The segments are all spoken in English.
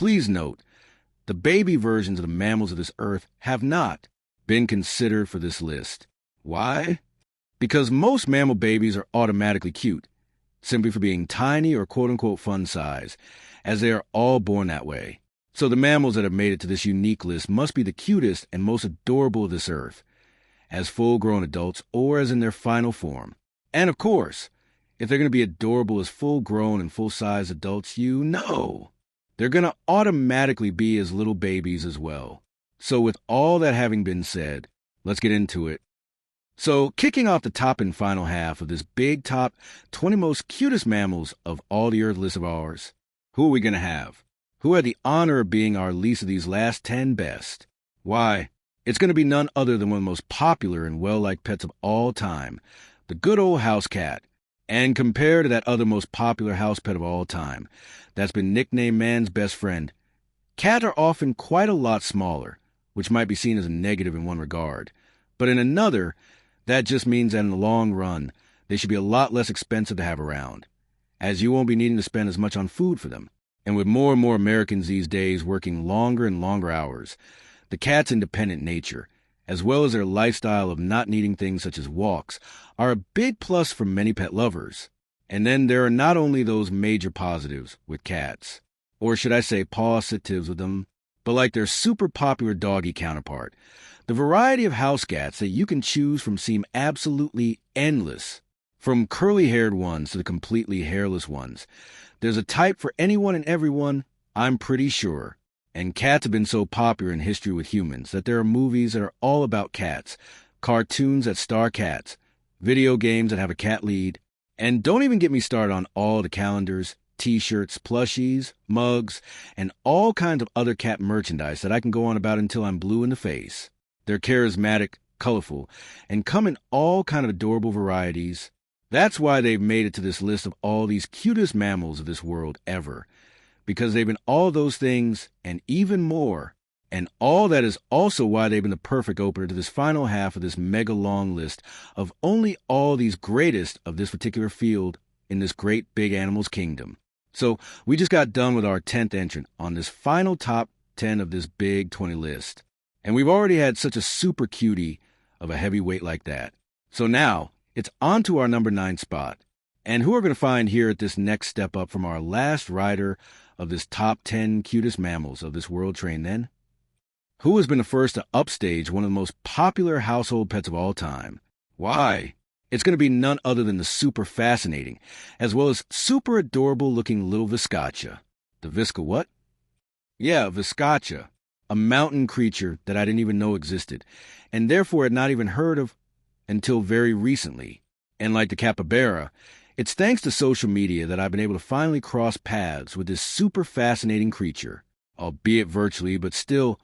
please note, the baby versions of the mammals of this earth have not been considered for this list. Why? Because most mammal babies are automatically cute, simply for being tiny or quote-unquote fun size, as they are all born that way. So the mammals that have made it to this unique list must be the cutest and most adorable of this earth, as full-grown adults or as in their final form. And of course, if they're going to be adorable as full-grown and full-size adults, they're going to automatically be as little babies as well. So with all that having been said, let's get into it. So kicking off the top and final half of this big top 20 most cutest mammals of all the Earth list of ours, who are we going to have? Who had the honor of being our least of these last 10 best? Why, it's going to be none other than one of the most popular and well-liked pets of all time, the good old house cat. And compared to that other most popular house pet of all time, that's been nicknamed man's best friend, cats are often quite a lot smaller, which might be seen as a negative in one regard. But in another, that just means that in the long run, they should be a lot less expensive to have around, as you won't be needing to spend as much on food for them. And with more and more Americans these days working longer and longer hours, the cat's independent nature, as well as their lifestyle of not needing things such as walks, are a big plus for many pet lovers. And then there are not only those major positives with cats, or should I say positives with them, but like their super popular doggy counterpart, the variety of house cats that you can choose from seem absolutely endless. From curly-haired ones to the completely hairless ones, there's a type for anyone and everyone, I'm pretty sure. And cats have been so popular in history with humans that there are movies that are all about cats, cartoons that star cats, video games that have a cat lead, and don't even get me started on all the calendars, t-shirts, plushies, mugs, and all kinds of other cat merchandise that I can go on about until I'm blue in the face. They're charismatic, colorful, and come in all kind of adorable varieties. That's why they've made it to this list of all these cutest mammals of this world ever, because they've been all those things and even more. And all that is also why they've been the perfect opener to this final half of this mega long list of only all these greatest of this particular field in this great big animals kingdom. So we just got done with our 10th entrant on this final top 10 of this big 20 list. And we've already had such a super cutie of a heavyweight like that. So now it's on to our number 9 spot. And who we're going to find here at this next step up from our last rider of this top 10 cutest mammals of this world train then? Who has been the first to upstage one of the most popular household pets of all time? Why? It's going to be none other than the super fascinating, as well as super adorable looking little Viscacha. The Visca what? Yeah, Viscacha. A mountain creature that I didn't even know existed, and therefore had not even heard of until very recently. And like the capybara, it's thanks to social media that I've been able to finally cross paths with this super fascinating creature, albeit virtually, but still,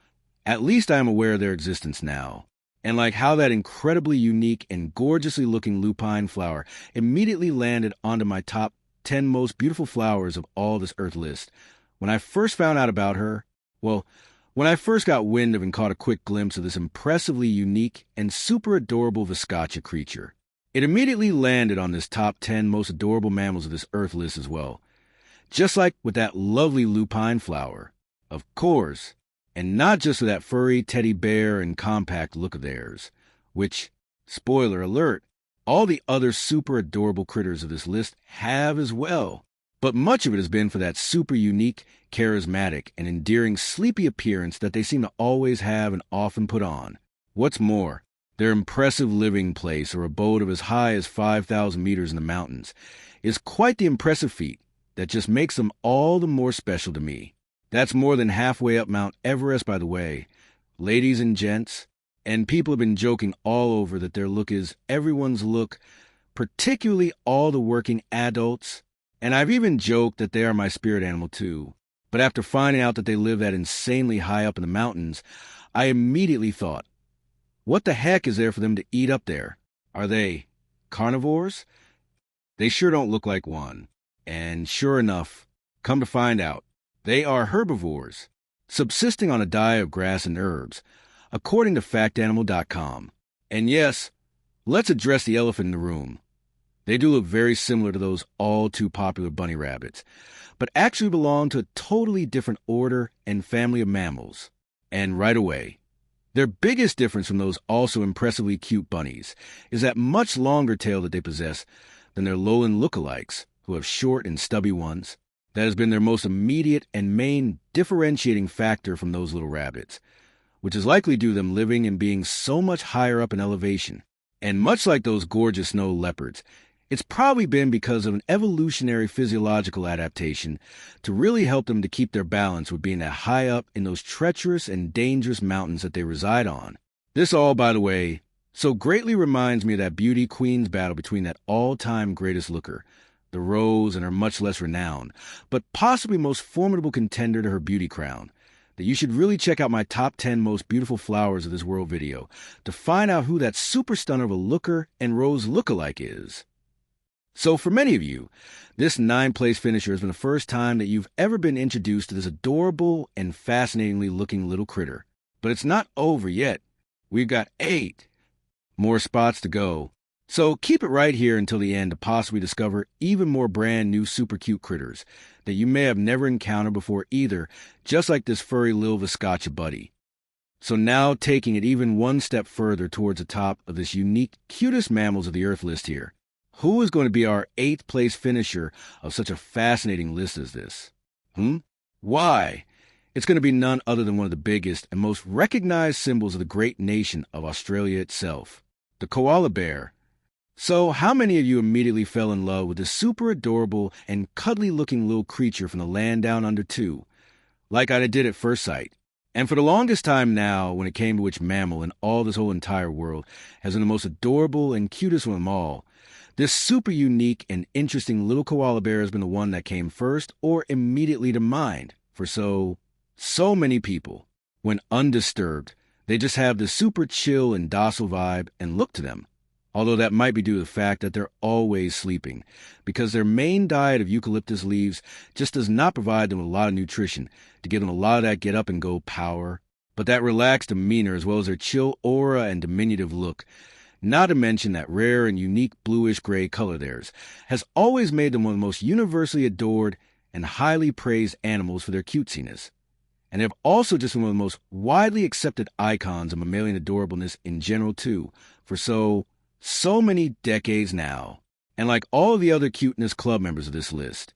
at least I am aware of their existence now. And like how that incredibly unique and gorgeously looking lupine flower immediately landed onto my top 10 most beautiful flowers of all this Earth list. When I first found out about her, when I first got wind of and caught a quick glimpse of this impressively unique and super adorable Viscacha creature, it immediately landed on this top 10 most adorable mammals of this Earth list as well. Just like with that lovely lupine flower, of course, and not just with that furry teddy bear and compact look of theirs, which, spoiler alert, all the other super adorable critters of this list have as well. But much of it has been for that super unique, charismatic, and endearing sleepy appearance that they seem to always have and often put on. What's more, their impressive living place or abode of as high as 5,000 meters in the mountains is quite the impressive feat that just makes them all the more special to me. That's more than halfway up Mount Everest, by the way. Ladies and gents, and people have been joking all over that their look is everyone's look, particularly all the working adults. And I've even joked that they are my spirit animal too. But after finding out that they live that insanely high up in the mountains, I immediately thought, what the heck is there for them to eat up there? Are they carnivores? They sure don't look like one. And sure enough, come to find out, they are herbivores, subsisting on a diet of grass and herbs, according to factanimal.com. And yes, let's address the elephant in the room. They do look very similar to those all-too-popular bunny rabbits, but actually belong to a totally different order and family of mammals. And right away, their biggest difference from those also impressively cute bunnies is that much longer tail that they possess than their lowland lookalikes, who have short and stubby ones. That has been their most immediate and main differentiating factor from those little rabbits, which is likely due to them living and being so much higher up in elevation. And much like those gorgeous snow leopards, it's probably been because of an evolutionary physiological adaptation to really help them to keep their balance with being that high up in those treacherous and dangerous mountains that they reside on. This all, by the way, so greatly reminds me of that beauty queen's battle between that all-time greatest looker, the rose, and her much less renowned, but possibly most formidable contender to her beauty crown, that you should really check out my top 10 most beautiful flowers of this world video to find out who that super stunner of a looker and rose lookalike is. So for many of you, this 9th-place finisher has been the first time that you've ever been introduced to this adorable and fascinatingly looking little critter. But it's not over yet. We've got 8 more spots to go. So keep it right here until the end to possibly discover even more brand new super cute critters that you may have never encountered before either, just like this furry Lil Viscacha buddy. So now taking it even one step further towards the top of this unique cutest mammals of the earth list here. Who is going to be our 8th place finisher of such a fascinating list as this? Why? It's going to be none other than one of the biggest and most recognized symbols of the great nation of Australia itself, the koala bear. So how many of you immediately fell in love with this super adorable and cuddly-looking little creature from the land down under too, like I did at first sight? And for the longest time now, when it came to which mammal in all this whole entire world has been the most adorable and cutest of them all, this super unique and interesting little koala bear has been the one that came first or immediately to mind for so many people. When undisturbed, they just have this super chill and docile vibe and look to them. Although that might be due to the fact that they're always sleeping, because their main diet of eucalyptus leaves just does not provide them with a lot of nutrition to give them a lot of that get-up-and-go power. But that relaxed demeanor, as well as their chill aura and diminutive look, not to mention that rare and unique bluish-gray color theirs, has always made them one of the most universally adored and highly praised animals for their cutesiness. And they've also just been one of the most widely accepted icons of mammalian adorableness in general, too, for so many decades now. And like all of the other cuteness club members of this list,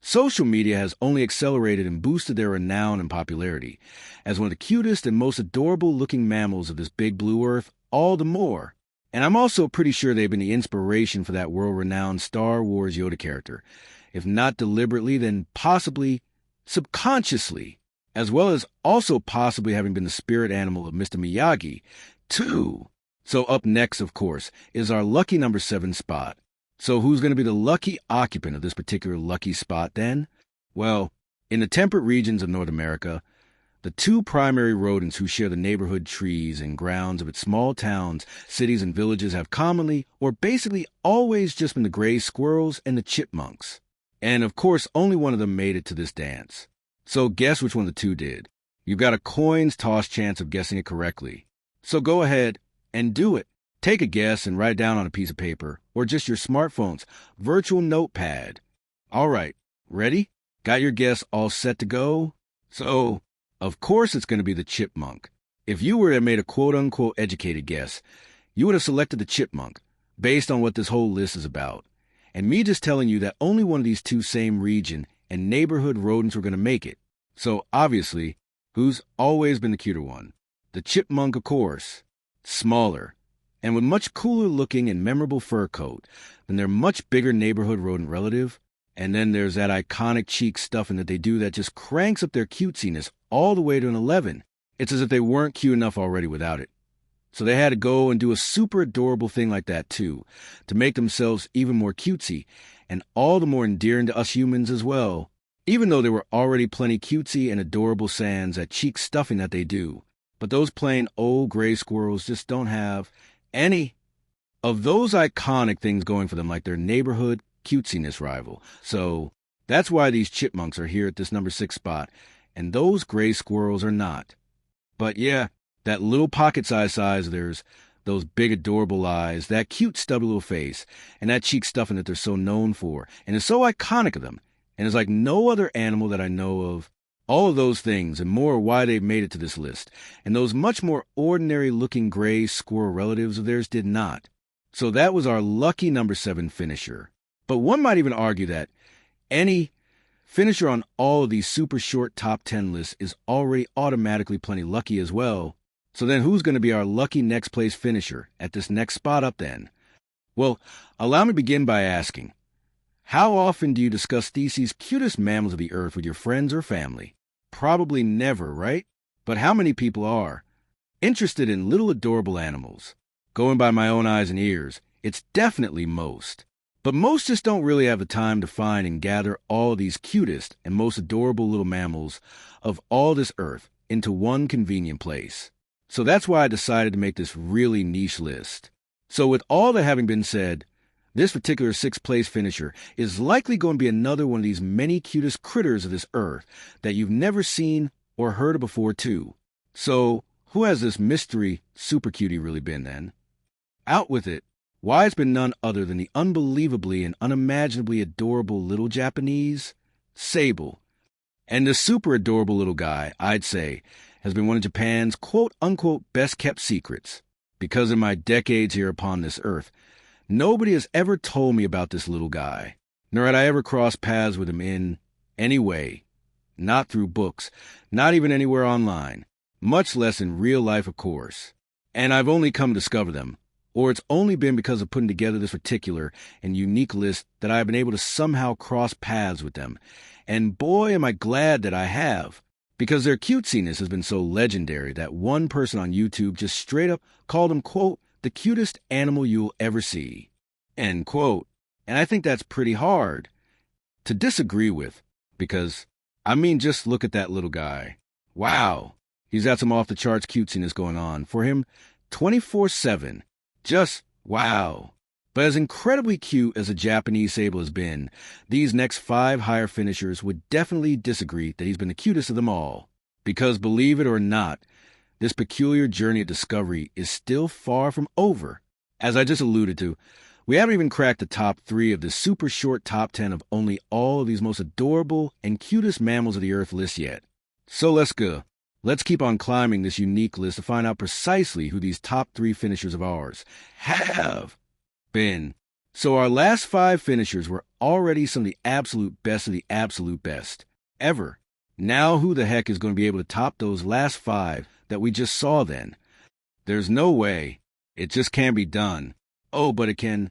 social media has only accelerated and boosted their renown and popularity as one of the cutest and most adorable-looking mammals of this big blue earth all the more. And I'm also pretty sure they've been the inspiration for that world-renowned Star Wars Yoda character, if not deliberately, then possibly subconsciously, as well as also possibly having been the spirit animal of Mr. Miyagi, too. So up next, of course, is our lucky number 7 spot. So who's going to be the lucky occupant of this particular lucky spot then? Well, in the temperate regions of North America, the 2 primary rodents who share the neighborhood trees and grounds of its small towns, cities, and villages have commonly, or basically always just been the gray squirrels and the chipmunks. And of course, only one of them made it to this dance. So guess which one of the 2 did. You've got a coin's toss chance of guessing it correctly. So go ahead and do it. Take a guess and write it down on a piece of paper, or just your smartphone's virtual notepad. All right, ready? Got your guess all set to go? So, of course it's going to be the chipmunk. If you were to have made a quote-unquote educated guess, you would have selected the chipmunk, based on what this whole list is about. And me just telling you that only one of these 2 same region and neighborhood rodents were going to make it. So, obviously, who's always been the cuter one? The chipmunk, of course. Smaller, and with much cooler looking and memorable fur coat than their much bigger neighborhood rodent relative. And then there's that iconic cheek stuffing that they do that just cranks up their cutesiness all the way to an 11. It's as if they weren't cute enough already without it. So they had to go and do a super adorable thing like that too, to make themselves even more cutesy, and all the more endearing to us humans as well, even though there were already plenty cutesy and adorable sans at cheek stuffing that they do. But those plain old gray squirrels just don't have any of those iconic things going for them like their neighborhood cutesiness rival. So that's why these chipmunks are here at this number 6 spot, and those gray squirrels are not. But yeah, that little pocket-sized size of theirs Those big, adorable eyes, that cute, stubby little face, and that cheek stuffing that they're so known for, and is so iconic of them, and is like no other animal that I know of. All of those things and more are why they've made it to this list, and those much more ordinary-looking gray squirrel relatives of theirs did not. So that was our lucky number 7 finisher. But one might even argue that any finisher on all of these super short top 10 lists is already automatically plenty lucky as well. So then who's going to be our lucky next place finisher at this next spot up then? Well, allow me to begin by asking, how often do you discuss These's cutest mammals of the earth with your friends or family? Probably never, right? But how many people are interested in little adorable animals? Going by my own eyes and ears, it's definitely most. But most just don't really have the time to find and gather all of these cutest and most adorable little mammals of all this earth into one convenient place. So that's why I decided to make this really niche list. So with all that having been said, this particular 6th place finisher is likely going to be another one of these many cutest critters of this earth that you've never seen or heard of before too. So who has this mystery super cutie really been then? Out with it. Why, it's been none other than the unbelievably and unimaginably adorable little Japanese sable. And this super adorable little guy, I'd say, has been one of Japan's quote-unquote best-kept secrets. Because in my decades here upon this earth, nobody has ever told me about this little guy, nor had I ever crossed paths with him in any way. Not through books, not even anywhere online, much less in real life, of course. And I've only come to discover them, or it's only been because of putting together this particular and unique list that I have been able to somehow cross paths with them. And boy, am I glad that I have, because their cutesiness has been so legendary that one person on YouTube just straight up called them, quote, the cutest animal you'll ever see, end quote. And I think that's pretty hard to disagree with, because, I mean, just look at that little guy. Wow, he's got some off-the-charts cutesiness going on for him 24/7. Just wow. But as incredibly cute as a Japanese sable has been, these next 5 higher finishers would definitely disagree that he's been the cutest of them all. Because believe it or not, this peculiar journey of discovery is still far from over. As I just alluded to, we haven't even cracked the top 3 of the super short top 10 of only all of these most adorable and cutest mammals of the earth list yet. So let's go. Let's keep on climbing this unique list to find out precisely who these top 3 finishers of ours have been. So our last 5 finishers were already some of the absolute best ever. Now who the heck is going to be able to top those last 5 that we just saw then? There's no way. It just can't be done. Oh, but it can.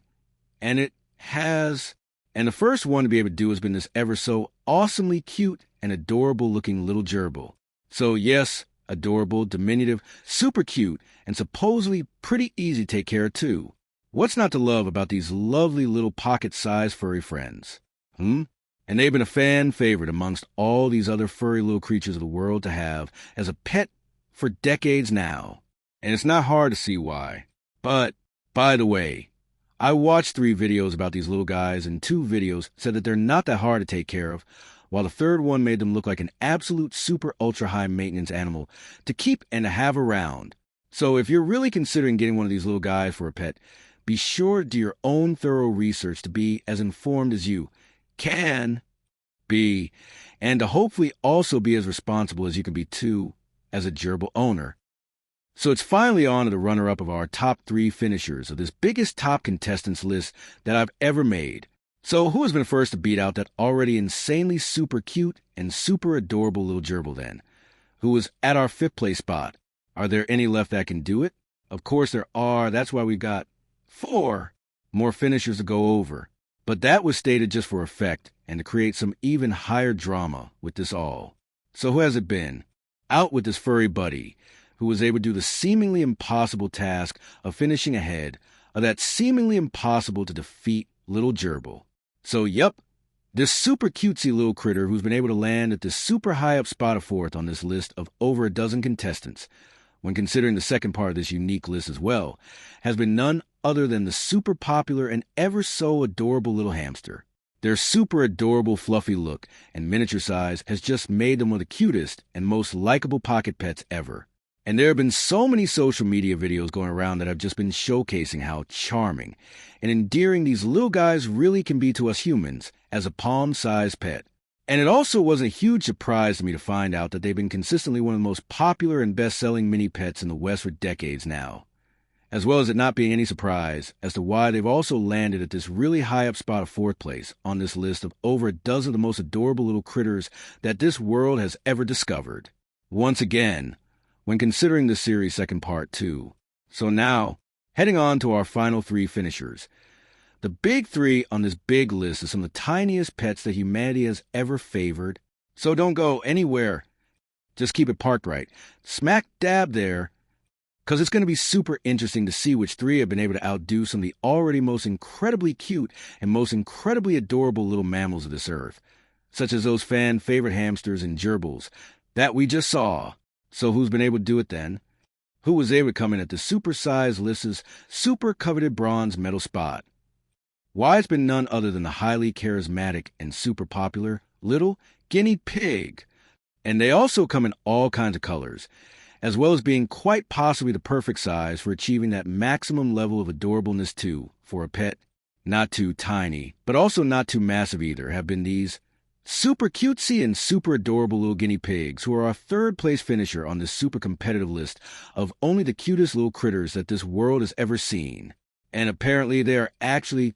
And it has. And the first one to be able to do has been this ever so awesomely cute and adorable looking little gerbil. So yes, adorable, diminutive, super cute, and supposedly pretty easy to take care of too. What's not to love about these lovely little pocket-sized furry friends? And they've been a fan favorite amongst all these other furry little creatures of the world to have as a pet for decades now. And it's not hard to see why. But, by the way, I watched 3 videos about these little guys, and 2 videos said that they're not that hard to take care of, while the third one made them look like an absolute super ultra high maintenance animal to keep and to have around. So if you're really considering getting one of these little guys for a pet, be sure to do your own thorough research to be as informed as you can be, and to hopefully also be as responsible as you can be too as a gerbil owner. So it's finally on to the runner-up of our top 3 finishers of this biggest top contestants list that I've ever made. So who has been first to beat out that already insanely super cute and super adorable little gerbil then? Who was at our 5th place spot? Are there any left that can do it? Of course there are. That's why we've got 4 more finishers to go over. But that was stated just for effect and to create some even higher drama with this all. So who has it been? Out with this furry buddy, who was able to do the seemingly impossible task of finishing ahead of that seemingly impossible to defeat little gerbil. So yep, this super cutesy little critter who's been able to land at this super high up spot of 4th on this list of over a dozen contestants, when considering the second part of this unique list as well, has been none other than the super popular and ever so adorable little hamster. Their super adorable fluffy look and miniature size has just made them one of the cutest and most likable pocket pets ever. And there have been so many social media videos going around that have just been showcasing how charming and endearing these little guys really can be to us humans as a palm-sized pet. And it also wasn't a huge surprise to me to find out that they've been consistently one of the most popular and best-selling mini pets in the West for decades now, as well as it not being any surprise as to why they've also landed at this really high up spot of fourth place on this list of over a dozen of the most adorable little critters that this world has ever discovered. Once again, when considering the series' second part too. So now, heading on to our final three finishers. The big three on this big list are some of the tiniest pets that humanity has ever favored. So don't go anywhere. Just keep it parked right. Smack dab there, because it's going to be super interesting to see which three have been able to outdo some of the already most incredibly cute and most incredibly adorable little mammals of this earth, such as those fan-favorite hamsters and gerbils that we just saw. So who's been able to do it then? Who was able to come in at the super-sized list's super-coveted bronze medal spot? Why, it's been none other than the highly charismatic and super-popular little guinea pig. And they also come in all kinds of colors, as well as being quite possibly the perfect size for achieving that maximum level of adorableness too, for a pet. Not too tiny, but also not too massive either, have been these super cutesy and super adorable little guinea pigs, who are our third place finisher on this super competitive list of only the cutest little critters that this world has ever seen. And apparently they are actually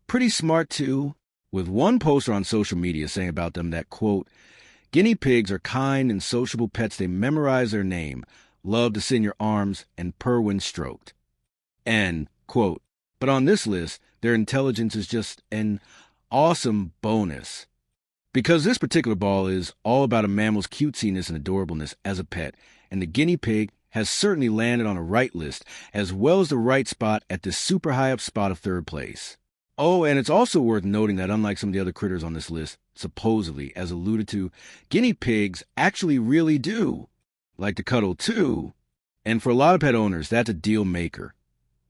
pretty smart too, with one poster on social media saying about them that, quote, guinea pigs are kind and sociable pets. They memorize their name, love to sit in your arms, and purr when stroked. And, quote, but on this list, their intelligence is just an awesome bonus. Because this particular ball is all about a mammal's cutesiness and adorableness as a pet, and the guinea pig has certainly landed on a right list, as well as the right spot at this super high up spot of third place. Oh, and it's also worth noting that unlike some of the other critters on this list, supposedly, as alluded to, guinea pigs actually really do like to cuddle too. And for a lot of pet owners, that's a deal maker.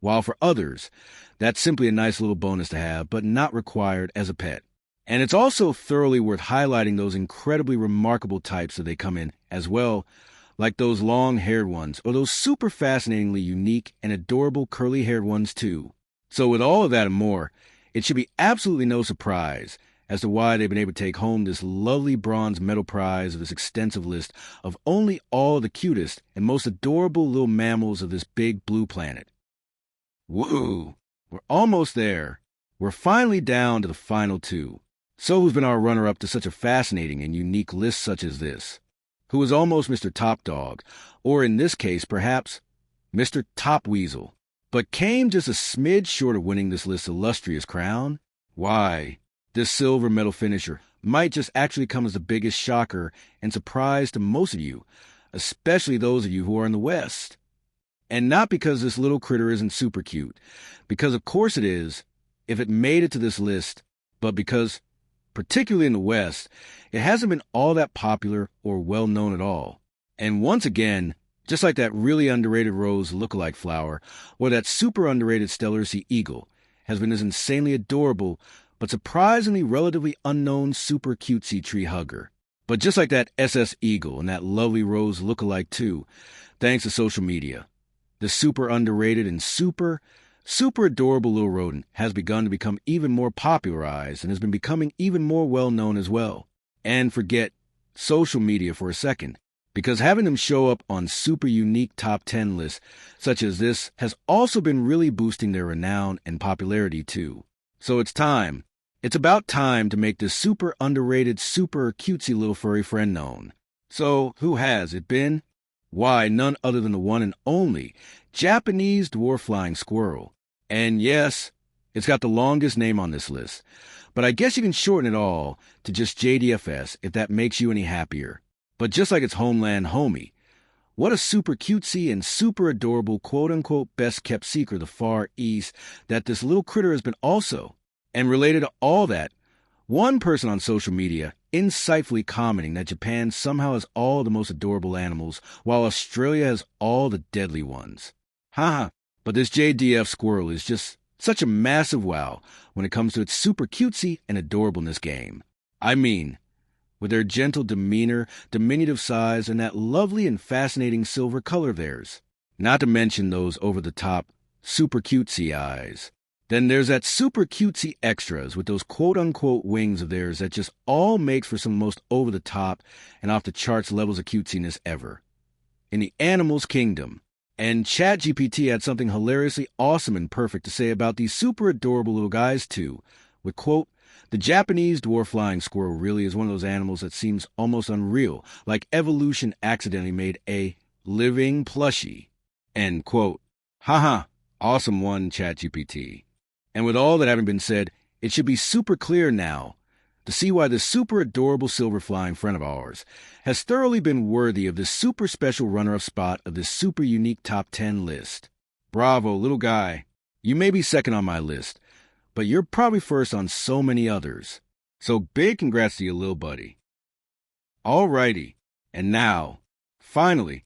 While for others, that's simply a nice little bonus to have, but not required as a pet. And it's also thoroughly worth highlighting those incredibly remarkable types that they come in as well, like those long-haired ones, or those super fascinatingly unique and adorable curly-haired ones too. So with all of that and more, it should be absolutely no surprise as to why they've been able to take home this lovely bronze medal prize of this extensive list of only all the cutest and most adorable little mammals of this big blue planet. Woo! We're almost there. We're finally down to the final two. So who's been our runner-up to such a fascinating and unique list such as this? Who is almost Mr. Top Dog, or in this case, perhaps, Mr. Top Weasel, but came just a smidge short of winning this list's illustrious crown? Why, this silver medal finisher might just actually come as the biggest shocker and surprise to most of you, especially those of you who are in the West. And not because this little critter isn't super cute, because of course it is, if it made it to this list, but because, particularly in the West, it hasn't been all that popular or well known at all. And once again, just like that really underrated rose lookalike flower, or that super underrated Stellar Sea eagle, has been this insanely adorable, but surprisingly relatively unknown super cutesy tree hugger. But just like that SS eagle and that lovely rose lookalike too, thanks to social media, the super underrated and super adorable little rodent has begun to become even more popularized and has been becoming even more well-known as well. And forget social media for a second, because having them show up on super unique top 10 lists such as this has also been really boosting their renown and popularity too. So it's time. It's about time to make this super underrated, super cutesy little furry friend known. So who has it been? Why, none other than the one and only Japanese dwarf flying squirrel. And yes, it's got the longest name on this list, but I guess you can shorten it all to just JDFS if that makes you any happier. But just like its homeland homie, what a super cutesy and super adorable quote-unquote best-kept secret of the Far East that this little critter has been also. And related to all that, one person on social media insightfully commenting that Japan somehow has all the most adorable animals, while Australia has all the deadly ones. Haha, but this JDF squirrel is just such a massive wow when it comes to its super cutesy and adorableness game. I mean, with their gentle demeanor, diminutive size, and that lovely and fascinating silver color of theirs. Not to mention those over-the-top, super cutesy eyes. Then there's that super cutesy extras with those quote-unquote wings of theirs that just all makes for some of the most over-the-top and off-the-charts levels of cutesiness ever. In the animals' kingdom. And ChatGPT had something hilariously awesome and perfect to say about these super adorable little guys, too, with, quote, "The Japanese dwarf flying squirrel really is one of those animals that seems almost unreal, like evolution accidentally made a living plushie," end quote. Haha, awesome one, ChatGPT. And with all that having been said, it should be super clear now to see why this super adorable silver flying friend of ours has thoroughly been worthy of this super special runner-up spot of this super unique top 10 list. Bravo, little guy. You may be second on my list, but you're probably first on so many others. So big congrats to you, little buddy. Alrighty, and now, finally,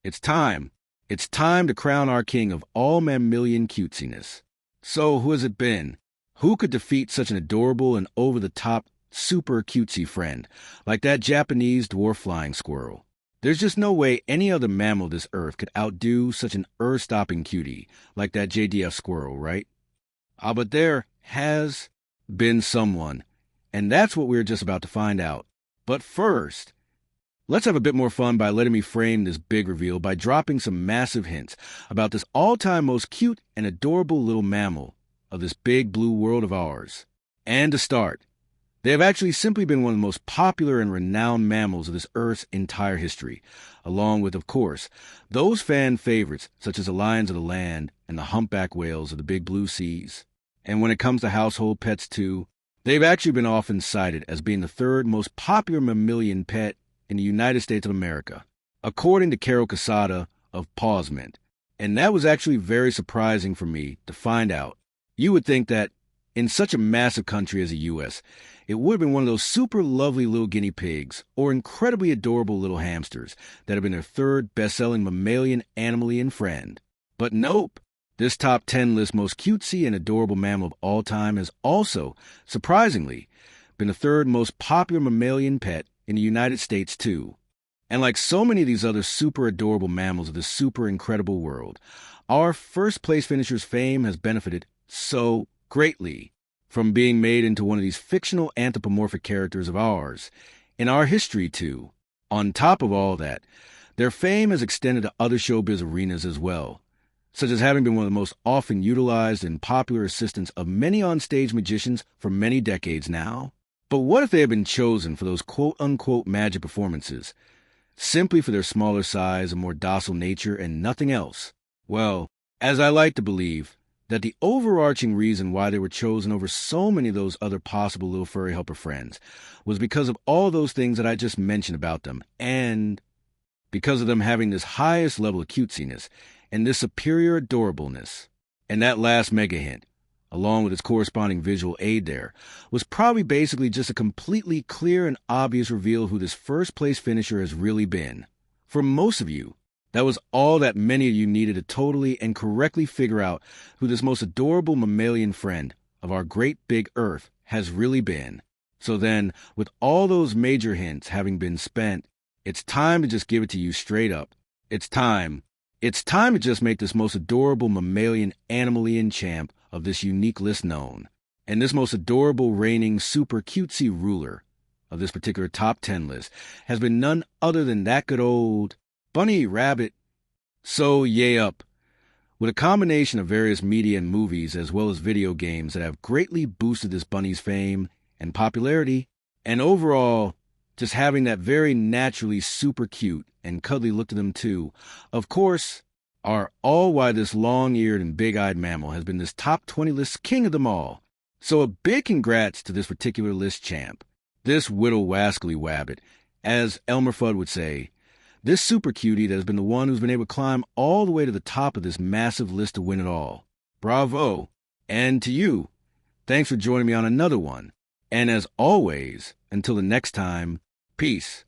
it's time. It's time to crown our king of all mammalian cutesiness. So who has it been? Who could defeat such an adorable and over-the-top, super cutesy friend, like that Japanese dwarf flying squirrel? There's just no way any other mammal of this earth could outdo such an earth-stopping cutie like that JDF squirrel, right? But there has been someone, and that's what we're just about to find out. But first, let's have a bit more fun by letting me frame this big reveal by dropping some massive hints about this all-time most cute and adorable little mammal of this big blue world of ours. And to start, they have actually simply been one of the most popular and renowned mammals of this Earth's entire history, along with, of course, those fan favorites such as the lions of the land and the humpback whales of the big blue seas. And when it comes to household pets too, they've actually been often cited as being the third most popular mammalian pet in the United States of America, according to Carol Casada of Pawsmint. And that was actually very surprising for me to find out. You would think that in such a massive country as the U.S., it would have been one of those super lovely little guinea pigs or incredibly adorable little hamsters that have been their third best-selling mammalian animalian friend. But nope, this top 10 list most cutesy and adorable mammal of all time has also, surprisingly, been the third most popular mammalian pet in the United States too. And like so many of these other super adorable mammals of this super incredible world, our first place finisher's fame has benefited so greatly from being made into one of these fictional anthropomorphic characters of ours in our history too. On top of all that, their fame has extended to other showbiz arenas as well, such as having been one of the most often utilized and popular assistants of many on-stage magicians for many decades now. But what if they had been chosen for those quote-unquote magic performances, simply for their smaller size and more docile nature and nothing else? Well, as I like to believe, that the overarching reason why they were chosen over so many of those other possible little furry helper friends was because of all those things that I just mentioned about them, and because of them having this highest level of cutesiness and this superior adorableness. And that last mega hint, along with its corresponding visual aid there, was probably basically just a completely clear and obvious reveal of who this first place finisher has really been. For most of you, that was all that many of you needed to totally and correctly figure out who this most adorable mammalian friend of our great big Earth has really been. So then, with all those major hints having been spent, it's time to just give it to you straight up. It's time to just make this most adorable mammalian animalian champ of this unique list known. And this most adorable reigning super cutesy ruler of this particular top 10 list has been none other than that good old bunny rabbit. So yay up. With a combination of various media and movies as well as video games that have greatly boosted this bunny's fame and popularity, and overall just having that very naturally super cute and cuddly look to them too, of course, are all why this long-eared and big-eyed mammal has been this top 20 list king of them all. So a big congrats to this particular list champ, this whittle wascally wabbit, as Elmer Fudd would say, this super cutie that has been the one who's been able to climb all the way to the top of this massive list to win it all. Bravo! And to you, thanks for joining me on another one. And as always, until the next time, peace.